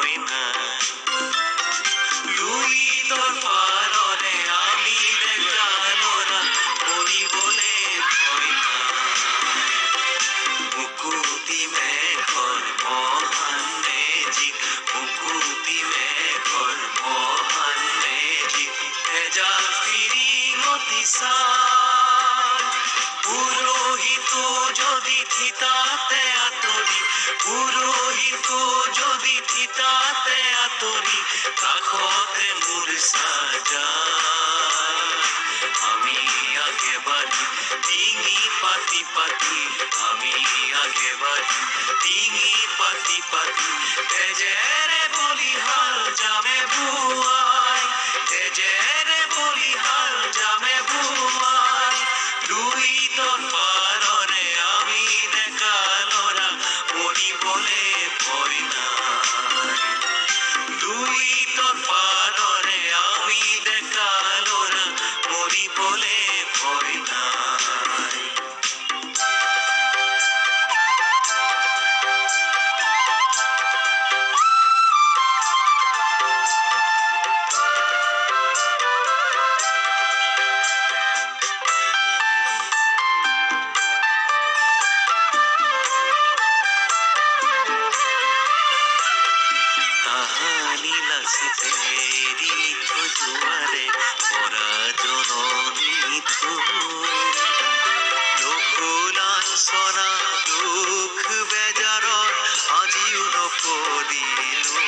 ভয় নাই লুই তোর পারনে আমি দেখালোরা মরিবলে ভয় নাই মুকুতি মেঘর মহান মেজিক মুকুতি মেঘর মহান মেজিক ভেজাল ফিরিঙ্গতি সার পুরোহিত যদি থিতাতে আতরি পুরোহিত যদি থিতাতে আতরি কাখতে মুর সাজা আমি আগে বাড়ি ডিঙি পাতি পাতি আমি আগে বাড়ি ডিঙি পাতি পাতি তেজেরে বলিহাল জামে বুয়াই তেজেরে বলিহাল জামে বুয়াই লুই তোর পারনে আমি দেখালোরা মরি বলে ভয় নাই লুই তোর পারনে আমি দেখালোরা মরি বলে ভয় নাই তেরি জুয়ারে পরা জননী লঘুলাঞ্ছনা দুখ বেজার আজিও নপৰিলো